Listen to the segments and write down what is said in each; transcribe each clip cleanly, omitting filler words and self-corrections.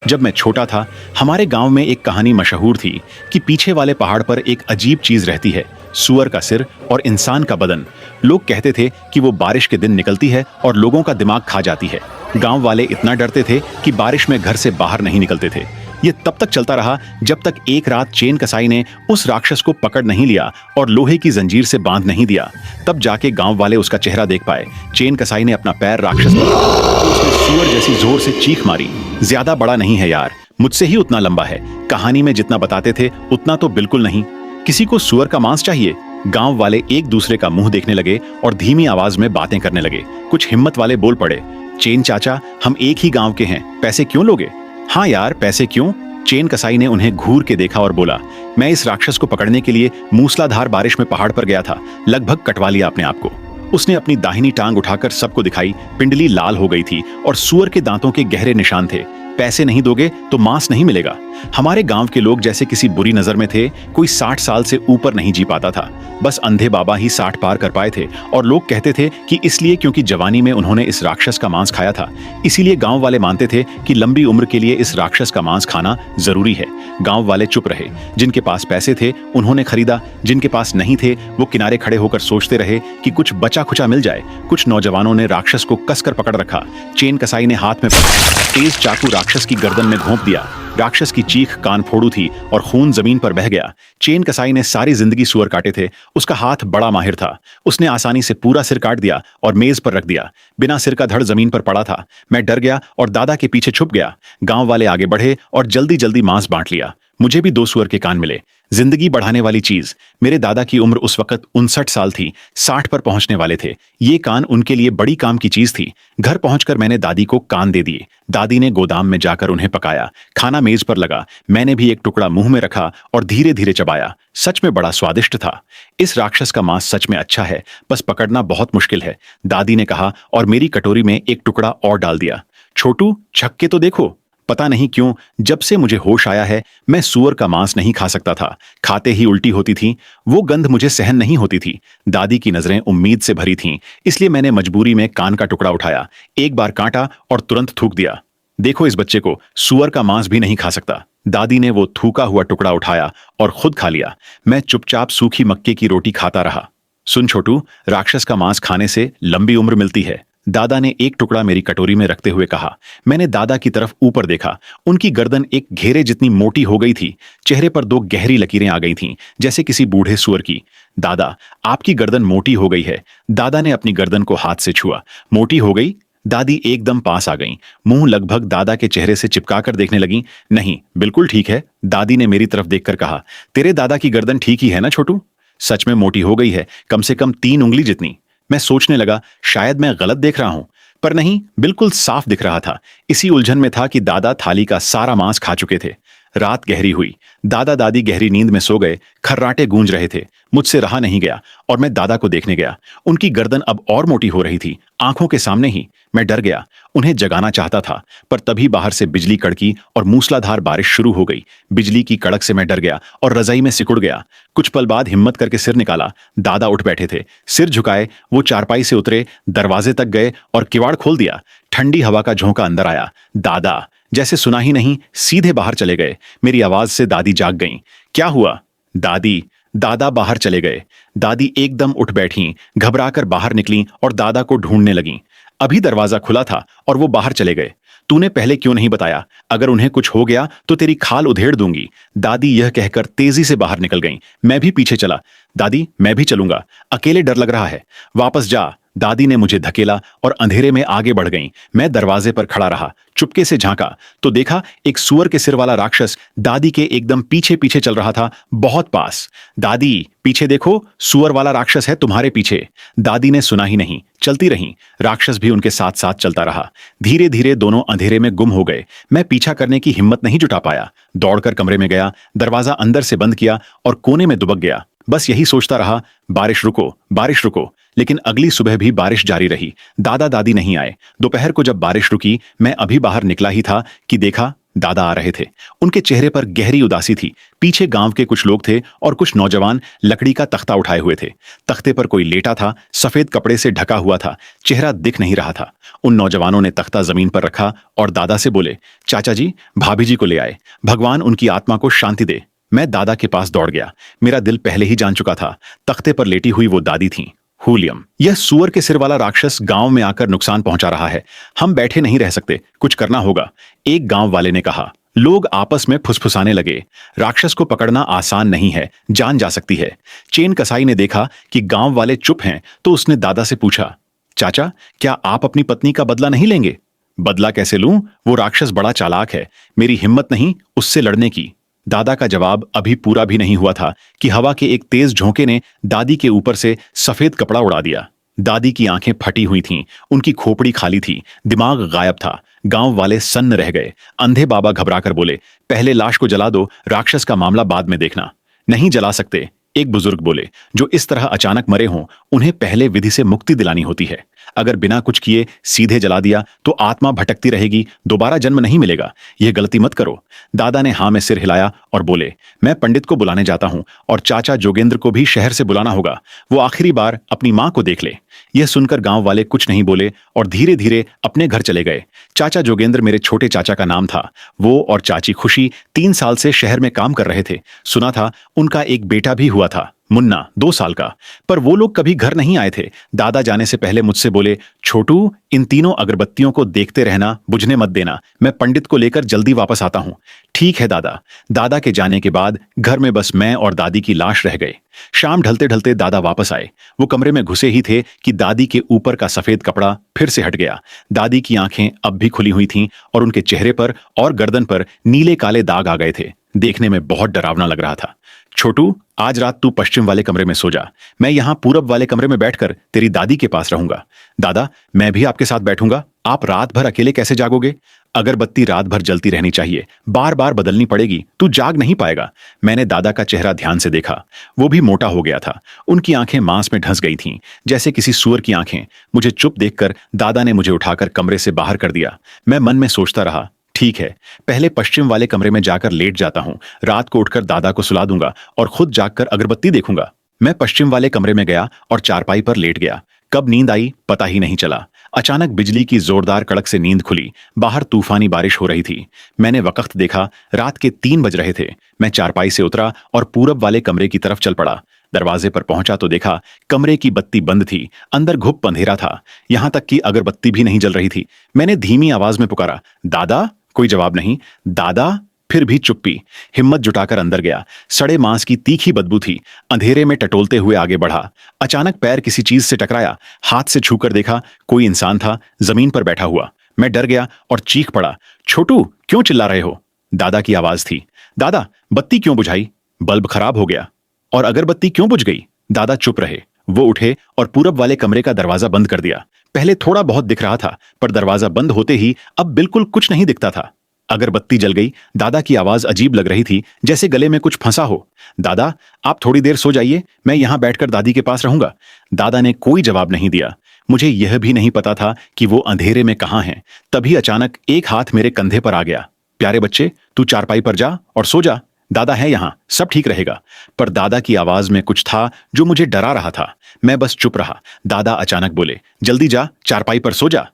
जब मैं छोटा था, हमारे गांव में एक कहानी मशहूर थी कि पीछे वाले पहाड़ पर एक अजीब चीज रहती है, सूअर का सिर और इंसान का बदन। लोग कहते थे कि वो बारिश के दिन निकलती है और लोगों का दिमाग खा जाती है। गांव वाले इतना डरते थे कि बारिश में घर से बाहर नहीं निकलते थे। ये तब तक चलता रहा जब तक एक रात चेन कसाई ने उस राक्षस को पकड़ नहीं लिया और लोहे की जंजीर से बांध नहीं दिया। तब जाके गांव वाले उसका चेहरा देख पाए। चेन कसाई ने अपना पैर राक्षस पर रखा तो उसने सूअर जैसी जोर से चीख मारी। ज्यादा बड़ा नहीं है यार, मुझसे ही उतना लंबा है। कहानी में जितना बताते थे उतना तो बिल्कुल नहीं। किसी को सूअर का मांस चाहिए? गांव वाले एक दूसरे का मुंह देखने लगे और धीमी आवाज में बातें करने लगे। कुछ हिम्मत वाले बोल पड़े, चेन चाचा, हम एक ही गांव के हैं, पैसे क्यों लोगे? हाँ यार, पैसे क्यों? चेन कसाई ने उन्हें घूर के देखा और बोला, मैं इस राक्षस को पकड़ने के लिए मूसलाधार बारिश में पहाड़ पर गया था, लगभग कटवा लिया अपने आप को। उसने अपनी दाहिनी टांग उठाकर सबको दिखाई। पिंडली लाल हो गई थी और सूअर के दांतों के गहरे निशान थे। पैसे नहीं दोगे तो मांस नहीं मिलेगा। हमारे गांव के लोग जैसे किसी बुरी नजर में थे। कोई 60 साल से ऊपर नहीं जी पाता था। बस अंधे बाबा ही 60 पार कर पाए थे और लोग कहते थे कि इसलिए क्योंकि जवानी में उन्होंने इस राक्षस का मांस खाया था। इसीलिए गांव वाले मानते थे कि लंबी उम्र के लिए इस राक्षस का मांस खाना जरूरी है। गांव वाले चुप रहे। जिनके पास पैसे थे उन्होंने खरीदा, जिनके पास नहीं थे वो किनारे खड़े होकर सोचते रहे कि कुछ बचा खुचा मिल जाए। कुछ नौजवानों ने राक्षस को कसकर पकड़ रखा। चेन कसाई ने हाथ में तेज चाकू राक्षस की गर्दन में घोंप दिया। राक्षस की चीख कान फोड़ू थी और खून जमीन पर बह गया। चेन कसाई ने सारी जिंदगी सूअर काटे थे। उसका हाथ बड़ा माहिर था। उसने आसानी से पूरा सिर काट दिया और मेज पर रख दिया। बिना सिर का धड़ जमीन पर पड़ा था। मैं डर गया और दादा के पीछे छुप गया। गांव वाले आगे बढ़े और जल्दी जल्दी मांस बांट लिया। मुझे भी 2 सूअर के कान मिले। जिंदगी बढ़ाने वाली चीज। मेरे दादा की उम्र उस वक्त 59 साल थी। 60 पर पहुंचने वाले थे। ये कान उनके लिए बड़ी काम की चीज थी। घर पहुंचकर मैंने दादी को कान दे दिए। दादी ने गोदाम में जाकर उन्हें पकाया। खाना मेज पर लगा। मैंने भी एक टुकड़ा मुंह में रखा और धीरे धीरे चबाया। सच में बड़ा स्वादिष्ट था। इस राक्षस का मांस सच में अच्छा है, बस पकड़ना बहुत मुश्किल है, दादी ने कहा और मेरी कटोरी में एक टुकड़ा और डाल दिया। छोटू, छक के तो देखो। पता नहीं क्यों जब से मुझे होश आया है मैं सूअर का मांस नहीं खा सकता था। खाते ही उल्टी होती थी। वो गंध मुझे सहन नहीं होती थी। दादी की नजरें उम्मीद से भरी थीं, इसलिए मैंने मजबूरी में कान का टुकड़ा उठाया। एक बार काटा और तुरंत थूक दिया। देखो इस बच्चे को, सूअर का मांस भी नहीं खा सकता। दादी ने वो थूका हुआ टुकड़ा उठाया और खुद खा लिया। मैं चुपचाप सूखी मक्के की रोटी खाता रहा। सुन छोटू, राक्षस का मांस खाने से लंबी उम्र मिलती है, दादा ने एक टुकड़ा मेरी कटोरी में रखते हुए कहा। मैंने दादा की तरफ ऊपर देखा। उनकी गर्दन एक घेरे जितनी मोटी हो गई थी। चेहरे पर 2 गहरी लकीरें आ गई थीं, जैसे किसी बूढ़े सूअर की। दादा, आपकी गर्दन मोटी हो गई है। दादा ने अपनी गर्दन को हाथ से छुआ। मोटी हो गई? दादी एकदम पास आ गईं। मुंह लगभग दादा के चेहरे से चिपका कर देखने लगी। नहीं, बिल्कुल ठीक है, दादी ने मेरी तरफ देखकर कहा। तेरे दादा की गर्दन ठीक ही है ना छोटू? सच में मोटी हो गई है, कम से कम 3 उंगली जितनी। मैं सोचने लगा शायद मैं गलत देख रहा हूं, पर नहीं, बिल्कुल साफ दिख रहा था। इसी उलझन में था कि दादा थाली का सारा मांस खा चुके थे। रात गहरी हुई। दादा दादी गहरी नींद में सो गए। खर्राटे गूंज रहे थे। मुझसे रहा नहीं गया और मैं दादा को देखने गया। उनकी गर्दन अब और मोटी हो रही थी, आंखों के सामने ही। मैं डर गया। उन्हें जगाना चाहता था, पर तभी बाहर से बिजली कड़की और मूसलाधार बारिश शुरू हो गई। बिजली की कड़क से मैं डर गया और रजाई में सिकुड़ गया। कुछ पल बाद हिम्मत करके सिर निकाला। दादा उठ बैठे थे। सिर झुकाए वो चारपाई से उतरे, दरवाजे तक गए और किवाड़ खोल दिया। ठंडी हवा का झोंका अंदर आया। दादा, जैसे सुना ही नहीं, सीधे बाहर चले गए। मेरी आवाज से दादी जाग गईं। क्या हुआ दादी? दादा बाहर चले गए। दादी एकदम उठ बैठी, घबराकर बाहर निकली और दादा को ढूंढने लगीं। अभी दरवाजा खुला था और वो बाहर चले गए। तूने पहले क्यों नहीं बताया? अगर उन्हें कुछ हो गया तो तेरी खाल उधेड़ दूंगी। दादी यह कहकर तेजी से बाहर निकल गईं। मैं भी पीछे चला। दादी, मैं भी चलूंगा, अकेले डर लग रहा है। वापस जा, दादी ने मुझे धकेला और अंधेरे में आगे बढ़ गईं। मैं दरवाजे पर खड़ा रहा। चुपके से झांका तो देखा एक सूअर के सिर वाला राक्षस दादी के एकदम पीछे पीछे चल रहा था, बहुत पास। दादी, पीछे देखो, सूअर वाला राक्षस है तुम्हारे पीछे। दादी ने सुना ही नहीं, चलती रहीं। राक्षस भी उनके साथ साथ चलता रहा। धीरे धीरे दोनों अंधेरे में गुम हो गए। मैं पीछा करने की हिम्मत नहीं जुटा पाया। दौड़कर कमरे में गया, दरवाजा अंदर से बंद किया और कोने में दुबक गया। बस यही सोचता रहा, बारिश रुको, बारिश रुको। लेकिन अगली सुबह भी बारिश जारी रही। दादा दादी नहीं आए। दोपहर को जब बारिश रुकी, मैं अभी बाहर निकला ही था कि देखा दादा आ रहे थे। उनके चेहरे पर गहरी उदासी थी। पीछे गांव के कुछ लोग थे और कुछ नौजवान लकड़ी का तख्ता उठाए हुए थे। तख्ते पर कोई लेटा था, सफेद कपड़े से ढका हुआ था, चेहरा दिख नहीं रहा था। उन नौजवानों ने तख्ता जमीन पर रखा और दादा से बोले, चाचा जी, भाभी जी को ले आए, भगवान उनकी आत्मा को शांति दे। मैं दादा के पास दौड़ गया। मेरा दिल पहले ही जान चुका था, तख्ते पर लेटी हुई वो दादी थीं, हुलियम। यह सूअर के सिर वाला राक्षस गांव में आकर नुकसान पहुंचा रहा है। हम बैठे नहीं रह सकते, कुछ करना होगा, एक गांव वाले ने कहा। लोग आपस में फुसफुसाने लगे। राक्षस को पकड़ना आसान नहीं है, जान जा सकती है। चेन कसाई ने देखा कि गांव वाले चुप हैं तो उसने दादा से पूछा, चाचा, क्या आप अपनी पत्नी का बदला नहीं लेंगे? बदला कैसे लूं? वो राक्षस बड़ा चालाक है, मेरी हिम्मत नहीं उससे लड़ने की। दादा का जवाब अभी पूरा भी नहीं हुआ था कि हवा के एक तेज झोंके ने दादी के ऊपर से सफेद कपड़ा उड़ा दिया। दादी की आंखें फटी हुई थीं, उनकी खोपड़ी खाली थी, दिमाग गायब था। गांव वाले सन्न रह गए। अंधे बाबा घबराकर बोले, पहले लाश को जला दो, राक्षस का मामला बाद में देखना। नहीं जला सकते, एक बुजुर्ग बोले। जो इस तरह अचानक मरे हों, उन्हें पहले विधि से मुक्ति दिलानी होती है। अगर बिना कुछ किए सीधे जला दिया तो आत्मा भटकती रहेगी, दोबारा जन्म नहीं मिलेगा। यह गलती मत करो। दादा ने हाँ में सिर हिलाया और बोले, मैं पंडित को बुलाने जाता हूं और चाचा जोगेंद्र को भी शहर से बुलाना होगा, वो आखिरी बार अपनी मां को देख ले। यह सुनकर गांव वाले कुछ नहीं बोले और धीरे धीरे अपने घर चले गए। चाचा जोगेंद्र मेरे छोटे चाचा का नाम था। वो और चाची खुशी 3 साल से शहर में काम कर रहे थे। सुना था उनका एक बेटा भी हुआ था, मुन्ना, 2 साल का। पर वो लोग कभी घर नहीं आए थे। दादा जाने से पहले मुझसे बोले, छोटू, इन तीनों अगरबत्तियों को देखते रहना, बुझने मत देना, मैं पंडित को लेकर जल्दी वापस आता हूं। ठीक है दादा। दादा के जाने के बाद घर में बस मैं और दादी की लाश रह गए। शाम ढलते ढलते दादा वापस आए। वो कमरे में घुसे ही थे कि दादी के ऊपर का सफेद कपड़ा फिर से हट गया। दादी की आंखें अब भी खुली हुई थीं और उनके चेहरे पर और गर्दन पर नीले काले दाग आ गए थे। देखने में बहुत डरावना लग रहा था। छोटू, आज रात तू पश्चिम वाले कमरे में सो जा, मैं यहां पूरब वाले कमरे में बैठकर तेरी दादी के पास रहूंगा। दादा, मैं भी आपके साथ बैठूंगा। आप रात भर अकेले कैसे जागोगे? अगरबत्ती रात भर जलती रहनी चाहिए, बार बार बदलनी पड़ेगी, तू जाग नहीं पाएगा। मैंने दादा का चेहरा ध्यान से देखा। वो भी मोटा हो गया था। उनकी आंखें मांस में ढंस गई थीं, जैसे किसी सूअर की आंखें। मुझे चुप देखकर दादा ने मुझे उठाकर कमरे से बाहर कर दिया। मैं मन में सोचता रहा, ठीक है, पहले पश्चिम वाले कमरे में जाकर लेट जाता हूं, रात को उठकर दादा को सुला दूंगा और खुद जागकर अगरबत्ती देखूंगा। मैं पश्चिम वाले कमरे में गया और चारपाई पर लेट गया। कब नींद आई पता ही नहीं चला। अचानक बिजली की जोरदार कड़क से नींद खुली। बाहर तूफानी बारिश हो रही थी। मैंने वक्त देखा, रात के 3 बज रहे थे। मैं चारपाई से उतरा और पूरब वाले कमरे की तरफ चल पड़ा। दरवाजे पर पहुंचा तो देखा कमरे की बत्ती बंद थी, अंदर घुप अंधेरा था, यहां तक कि अगरबत्ती भी नहीं जल रही थी। मैंने धीमी आवाज में पुकारा, दादा? कोई जवाब नहीं। दादा? फिर भी चुप्पी। हिम्मत जुटाकर अंदर गया। सड़े मांस की तीखी बदबू थी। अंधेरे में टटोलते हुए आगे बढ़ा। अचानक पैर किसी चीज से टकराया। हाथ से छूकर देखा, कोई इंसान था, जमीन पर बैठा हुआ। मैं डर गया और चीख पड़ा, छोटू, क्यों चिल्ला रहे हो? दादा की आवाज थी। दादा, बत्ती क्यों बुझाई? बल्ब खराब हो गया। और अगरबत्ती क्यों बुझ गई? दादा चुप रहे। वो उठे और पूरब वाले कमरे का दरवाजा बंद कर दिया। पहले थोड़ा बहुत दिख रहा था, पर दरवाजा बंद होते ही अब बिल्कुल कुछ नहीं दिखता था। अगरबत्ती जल गई। दादा की आवाज अजीब लग रही थी, जैसे गले में कुछ फंसा हो। दादा, आप थोड़ी देर सो जाइए, मैं यहां बैठकर दादी के पास रहूंगा। दादा ने कोई जवाब नहीं दिया। मुझे यह भी नहीं पता था कि वो अंधेरे में कहां हैं। तभी अचानक एक हाथ मेरे कंधे पर आ गया। प्यारे बच्चे, तू चारपाई पर जा और सो जा, दादा है यहां, सब ठीक रहेगा। पर दादा की आवाज में कुछ था जो मुझे डरा रहा था। मैं बस चुप रहा। दादा अचानक बोले, जल्दी जा, चारपाई पर सो जा।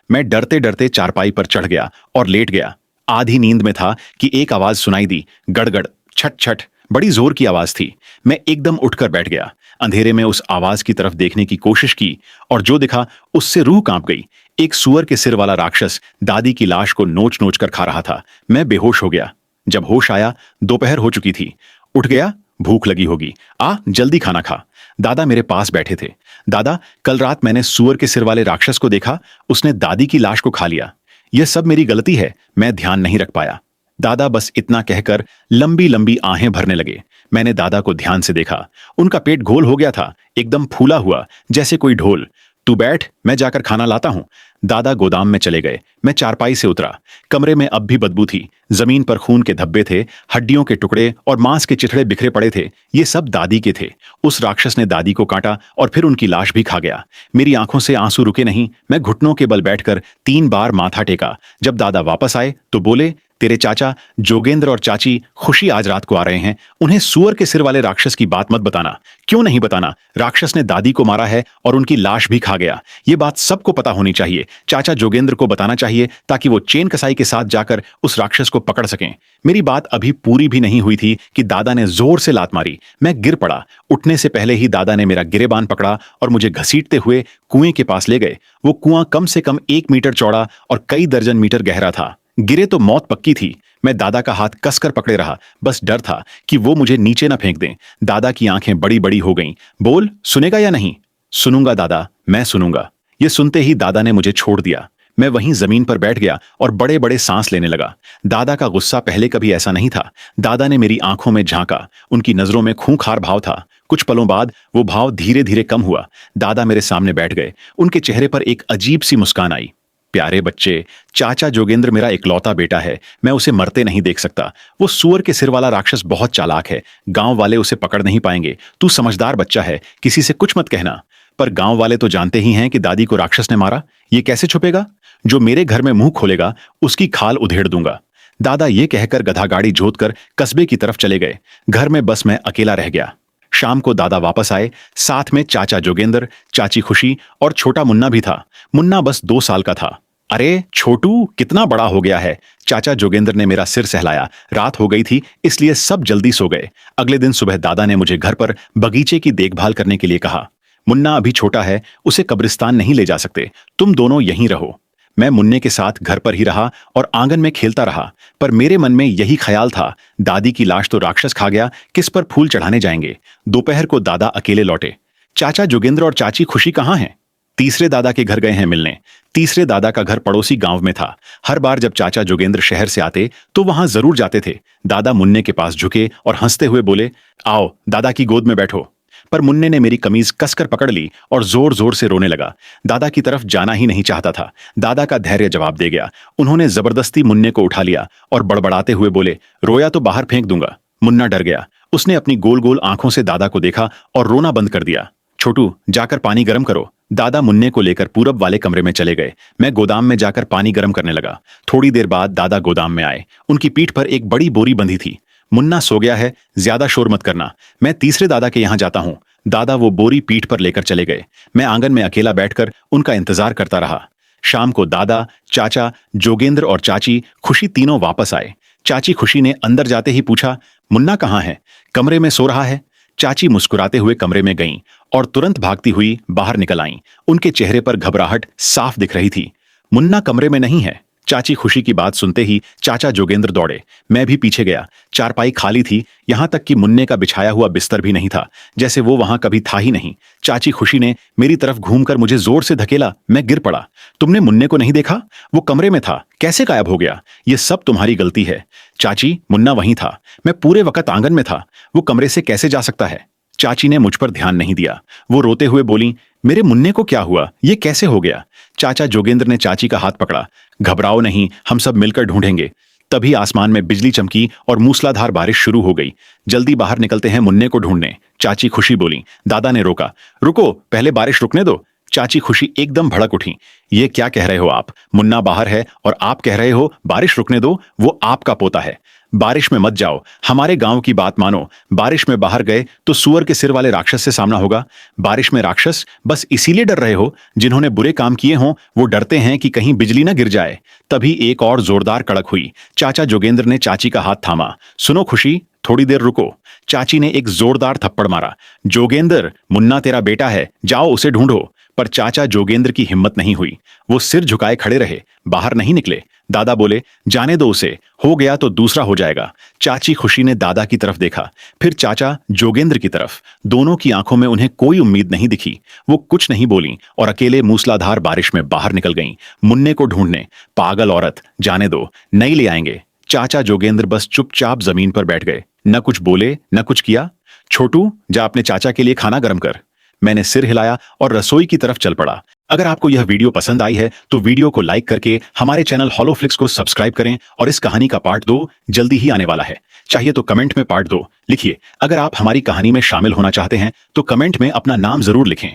मैं डरते डरते चारपाई पर चढ़ गया और लेट गया। आधी नींद में था कि एक आवाज सुनाई दी, गड़गड़, छट छट, बड़ी जोर की आवाज थी। मैं एकदम उठकर बैठ गया। अंधेरे में उस आवाज की तरफ देखने की कोशिश की और जो दिखा उससे रूह कांप गई। एक सुअर के सिर वाला राक्षस दादी की लाश को नोच नोच कर खा रहा था। मैं बेहोश हो गया। जब होश आया, दोपहर हो चुकी थी। उठ गया, भूख लगी होगी, आ जल्दी खाना खा। दादा मेरे पास बैठे थे। दादा, कल रात मैंने सुअर के सिर वाले राक्षस को देखा, उसने दादी की लाश को खा लिया। यह सब मेरी गलती है, मैं ध्यान नहीं रख पाया। दादा बस इतना कहकर लंबी लंबी आहें भरने लगे। मैंने दादा को ध्यान से देखा। उनका पेट गोल हो गया था, एकदम फूला हुआ, जैसे कोई ढोल। तू बैठ, मैं जाकर खाना लाता हूं। दादा गोदाम में चले गए। मैं चारपाई से उतरा। कमरे में अब भी बदबू थी। जमीन पर खून के धब्बे थे, हड्डियों के टुकड़े और मांस के चिथड़े बिखरे पड़े थे। ये सब दादी के थे। उस राक्षस ने दादी को काटा और फिर उनकी लाश भी खा गया। मेरी आंखों से आंसू रुके नहीं। मैं घुटनों के बल बैठकर 3 बार माथा टेका। जब दादा वापस आए तो बोले, तेरे चाचा जोगेंद्र और चाची खुशी आज रात को आ रहे हैं। उन्हें सुअर के सिर वाले राक्षस की बात मत बताना। क्यों नहीं बताना? राक्षस ने दादी को मारा है और उनकी लाश भी खा गया। ये बात सबको पता होनी चाहिए। चाचा जोगेंद्र को बताना चाहिए ताकि वो चेन कसाई के साथ जाकर उस राक्षस को पकड़ सकें। मेरी बात अभी पूरी भी नहीं हुई थी कि दादा ने जोर से लात मारी। मैं गिर पड़ा। उठने से पहले ही दादा ने मेरा गिरेबान पकड़ा और मुझे घसीटते हुए कुएं के पास ले गए। वो कुआं कम से कम 1 मीटर चौड़ा और कई दर्जन मीटर गहरा था। गिरे तो मौत पक्की थी। मैं दादा का हाथ कसकर पकड़े रहा। बस डर था कि वो मुझे नीचे न फेंक दें। दादा की आंखें बड़ी बड़ी हो गईं। बोल, सुनेगा या नहीं? सुनूंगा दादा, मैं सुनूंगा। ये सुनते ही दादा ने मुझे छोड़ दिया। मैं वहीं जमीन पर बैठ गया और बड़े बड़े सांस लेने लगा। दादा का गुस्सा पहले कभी ऐसा नहीं था। दादा ने मेरी आंखों में झांका। उनकी नजरों में खूंखार भाव था। कुछ पलों बाद वो भाव धीरे धीरे कम हुआ। दादा मेरे सामने बैठ गए। उनके चेहरे पर एक अजीब सी मुस्कान आई। प्यारे बच्चे, चाचा जोगेंद्र मेरा इकलौता बेटा है। मैं उसे मरते नहीं देख सकता। वो सुअर के सिर वाला राक्षस बहुत चालाक है। गांव वाले उसे पकड़ नहीं पाएंगे। तू समझदार बच्चा है, किसी से कुछ मत कहना। पर गांव वाले तो जानते ही हैं कि दादी को राक्षस ने मारा। ये कैसे छुपेगा? जो मेरे घर में मुंह खोलेगा उसकी खाल उधेड़ दूंगा। दादा ये कहकर गधा गाड़ी जोत कर कस्बे की तरफ चले गए। घर में बस मैं अकेला रह गया। शाम को दादा वापस आए। साथ में चाचा जोगेंद्र, चाची खुशी और छोटा मुन्ना भी था। मुन्ना बस 2 साल का था। अरे छोटू, कितना बड़ा हो गया है। चाचा जोगेंद्र ने मेरा सिर सहलाया। रात हो गई थी, इसलिए सब जल्दी सो गए। अगले दिन सुबह दादा ने मुझे घर पर बगीचे की देखभाल करने के लिए कहा। मुन्ना अभी छोटा है, उसे कब्रिस्तान नहीं ले जा सकते। तुम दोनों यहीं रहो। मैं मुन्ने के साथ घर पर ही रहा और आंगन में खेलता रहा। पर मेरे मन में यही ख्याल था, दादी की लाश तो राक्षस खा गया, किस पर फूल चढ़ाने जाएंगे। दोपहर को दादा अकेले लौटे। चाचा जोगेंद्र और चाची खुशी कहाँ हैं? तीसरे दादा के घर गए हैं मिलने। तीसरे दादा का घर पड़ोसी गांव में था। हर बार जब चाचा जोगेंद्र शहर से आते तो वहां जरूर जाते थे। दादा मुन्ने के पास झुके और हंसते हुए बोले, आओ दादा की गोद में बैठो। पर मुन्ने ने मेरी कमीज कसकर पकड़ ली और जोर जोर से रोने लगा। दादा की तरफ जाना ही नहीं चाहता था। दादा का धैर्य जवाब दे गया। उन्होंने जबरदस्ती मुन्ने को उठा लिया और बड़बड़ाते हुए बोले, रोया तो बाहर फेंक दूंगा। मुन्ना डर गया। उसने अपनी गोल गोल आंखों से दादा को देखा और रोना बंद कर दिया। छोटू, जाकर पानी गर्म करो। दादा मुन्ने को लेकर पूरब वाले कमरे में चले गए। मैं गोदाम में जाकर पानी गर्म करने लगा। थोड़ी देर बाद दादा गोदाम में आए। उनकी पीठ पर एक बड़ी बोरी बंधी थी। मुन्ना सो गया है, ज्यादा शोर मत करना, मैं तीसरे दादा के यहां जाता हूं। दादा वो बोरी पीठ पर लेकर चले गए। मैं आंगन में अकेला बैठकर उनका इंतजार करता रहा। शाम को दादा, चाचा, जोगेंद्र और चाची खुशी तीनों वापस आए। चाची खुशी ने अंदर जाते ही पूछा, मुन्ना कहाँ है? कमरे में सो रहा है। चाची मुस्कुराते हुए कमरे में गईं और तुरंत भागती हुई बाहर निकल आईं। उनके चेहरे पर घबराहट साफ दिख रही थी। मुन्ना कमरे में नहीं है। चाची खुशी की बात सुनते ही चाचा जोगेंद्र दौड़े। मैं भी पीछे गया। चारपाई खाली थी, यहां तक कि मुन्ने का बिछाया हुआ बिस्तर भी नहीं था, जैसे वो वहां कभी था ही नहीं। चाची खुशी ने मेरी तरफ घूमकर मुझे जोर से धकेला। मैं गिर पड़ा। तुमने मुन्ने को नहीं देखा? वो कमरे में था, कैसे गायब हो गया? ये सब तुम्हारी गलती है। चाची, मुन्ना वहीं था, मैं पूरे वक्त आंगन में था, वो कमरे से कैसे जा सकता है? चाची ने मुझ पर ध्यान नहीं दिया। वो रोते हुए बोली, मेरे मुन्ने को क्या हुआ? ये कैसे हो गया? चाचा जोगेंद्र ने चाची का हाथ पकड़ा। घबराओ नहीं, हम सब मिलकर ढूंढेंगे। तभी आसमान में बिजली चमकी और मूसलाधार बारिश शुरू हो गई। जल्दी बाहर निकलते हैं मुन्ने को ढूंढने, चाची खुशी बोली। दादा ने रोका। रुको, पहले बारिश रुकने दो। चाची खुशी एकदम भड़क उठी। ये क्या कह रहे हो आप? मुन्ना बाहर है और आप कह रहे हो बारिश रुकने दो? वो आपका पोता है। बारिश में मत जाओ, हमारे गांव की बात मानो। बारिश में बाहर गए तो सुअर के सिर वाले राक्षस से सामना होगा। बारिश में राक्षस बस इसीलिए डर रहे हो, जिन्होंने बुरे काम किए हों वो डरते हैं कि कहीं बिजली ना गिर जाए। तभी एक और जोरदार कड़क हुई। चाचा जोगेंद्र ने चाची का हाथ थामा। सुनो खुशी, थोड़ी देर रुको। चाची ने एक जोरदार थप्पड़ मारा। जोगेंद्र, मुन्ना तेरा बेटा है, जाओ उसे ढूंढो। पर चाचा जोगेंद्र की हिम्मत नहीं हुई। वो सिर झुकाए खड़े रहे, बाहर नहीं निकले। दादा बोले, जाने दो उसे, हो गया तो दूसरा हो जाएगा। चाची खुशी ने दादा की तरफ देखा, फिर चाचा जोगेंद्र की तरफ। दोनों की आंखों में उन्हें कोई उम्मीद नहीं दिखी। वो कुछ नहीं बोली और अकेले मूसलाधार बारिश में बाहर निकल गईं, मुन्ने को ढूंढने। पागल औरत, जाने दो, नहीं ले आएंगे। चाचा जोगेंद्र बस चुपचाप जमीन पर बैठ गए, न कुछ बोले न कुछ किया। छोटू, जा अपने चाचा के लिए खाना गर्म कर। मैंने सिर हिलाया और रसोई की तरफ चल पड़ा। अगर आपको यह वीडियो पसंद आई है तो वीडियो को लाइक करके हमारे चैनल हॉलोफ्लिक्स को सब्सक्राइब करें और इस कहानी का पार्ट 2 जल्दी ही आने वाला है। चाहिए तो कमेंट में पार्ट 2 लिखिए। अगर आप हमारी कहानी में शामिल होना चाहते हैं तो कमेंट में अपना नाम जरूर लिखें।